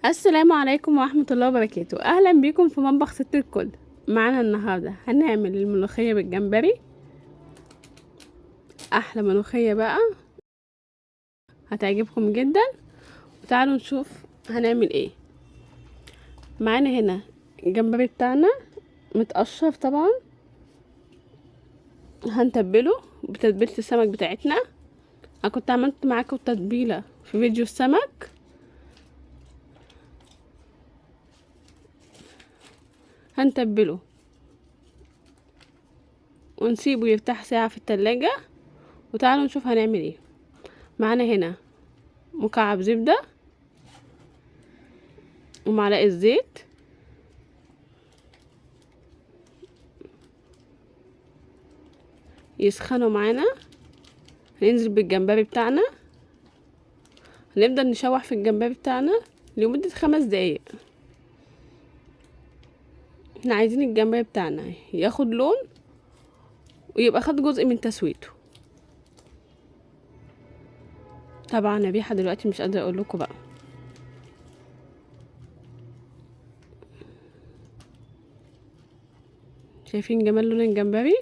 السلام عليكم ورحمة الله وبركاته. اهلا بيكم في مطبخ ست الكل. معانا النهاردة هنعمل الملوخية بالجمبري، احلى ملوخية بقى، هتعجبكم جدا. وتعالوا نشوف هنعمل ايه. معانا هنا الجمبري بتاعنا متقشر طبعا، هنتبله بتتبيلة السمك بتاعتنا. انا كنت عملت معاكم تتبيلة في فيديو السمك. هنتبله ونسيبه يرتاح ساعة في التلاجة. وتعالوا نشوف هنعمل ايه. معانا هنا مكعب زبدة ومعلقة زيت، يسخنوا معانا. هننزل بالجمبري بتاعنا، هنبدأ نشوح في الجمبري بتاعنا لمدة 5 دقايق. احنا عايزين الجمبري بتاعنا ياخد لون ويبقى خد جزء من تسويته. طبعا الريحة دلوقتي مش قادرة اقول لكم بقى. شايفين جمال لون الجمبري؟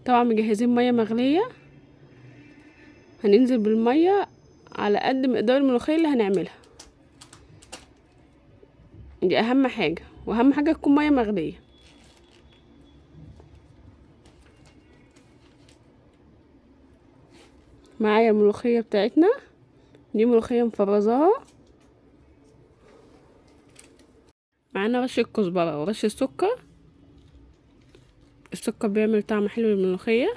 طبعا مجهزين مية مغلية، هننزل بالمية على قد مقدار الملوخية اللي هنعملها. دي اهم حاجة، واهم حاجة تكون مية مغلية. معايا الملوخية بتاعتنا، دي ملوخية مفرزاها. معانا رشة كزبرة ورشة سكر. السكر بيعمل طعم حلو للملوخية.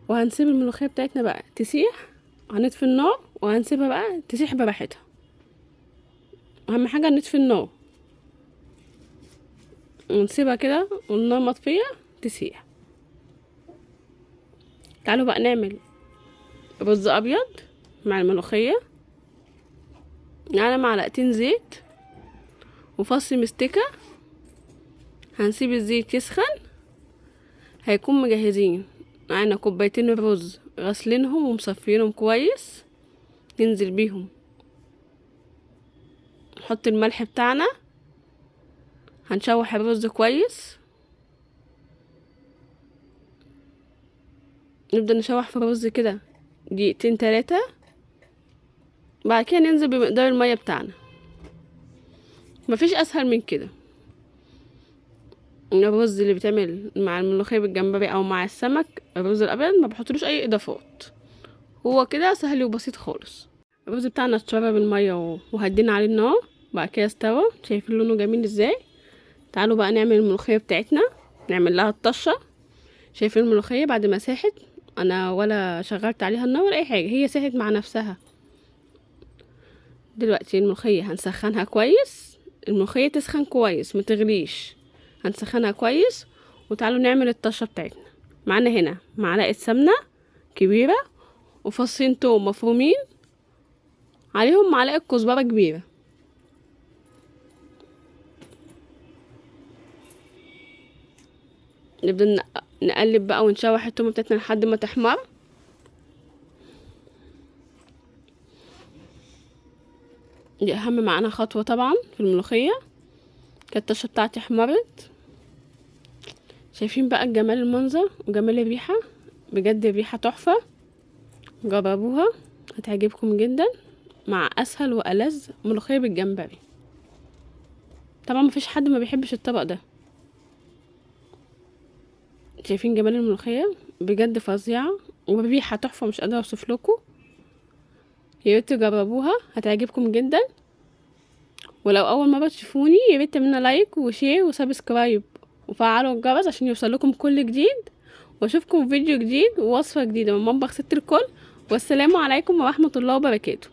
وهنسيب الملوخية بتاعتنا بقى تسيح، هنطفي النار وهنسيبها بقى تسيح براحتها. اهم حاجة نطفي النار ونسيبها كده والنار مطفية تسيح. تعالوا بقى نعمل رز ابيض مع الملوخية. معانا معلقتين زيت وفص مستكة. هنسيب الزيت يسخن. هيكون مجهزين معانا كوبايتين الرز غسلينهم ومصفينهم كويس، ننزل بيهم. نحط الملح بتاعنا، هنشوح الرز كويس. نبدأ نشوح في الرز كده دقيقتين 3. بعد كده ننزل بمقدار المية بتاعنا. مفيش اسهل من كده. الرز اللي بيتعمل مع الملوخية بالجمبري او مع السمك، الرز الابيض ما بحطلوش اي اضافات، هو كده سهل وبسيط خالص. الرز بتاعنا اتشرب المية وهدينا عليه النار، بعد كده استوى. شايفين لونه جميل ازاي؟ تعالوا بقى نعمل الملوخية بتاعتنا، نعمل لها الطشة. شايفين الملوخية بعد ما ساحت؟ انا ولا شغلت عليها النار ولا اي حاجة، هي ساحت مع نفسها. دلوقتي الملوخية هنسخنها كويس. الملوخية تسخن كويس، متغليش. هنسخنها كويس. وتعالوا نعمل الطشة بتاعتنا. معانا هنا معلقة سمنة كبيرة وفصين توم مفرومين، عليهم معلقة كزبرة كبيرة. نبدأ نقلب بقى ونشوح التومة بتاعتنا لحد ما تحمر. دي اهم معانا خطوة طبعا في الملوخية. كانت الطشة بتاعتي احمرت. شايفين بقى جمال المنظر وجمال الريحة؟ بجد الريحة تحفة. جربوها هتعجبكم جدا، مع اسهل والذ ملوخية بالجمبري. طبعا مفيش حد ما بيحبش الطبق ده. شايفين جمال الملوخية؟ بجد فظيعة والريحة تحفة، مش قادرة اوصف لكم. يا ريت تجربوها هتعجبكم جدا. ولو اول مره تشوفوني يا ريت تعملوا لايك وشير وسبسكرايب وفعلوا الجرس عشان يوصلكم كل جديد. واشوفكم في فيديو جديد ووصفه جديده من مطبخ ست الكل. والسلام عليكم ورحمه الله وبركاته.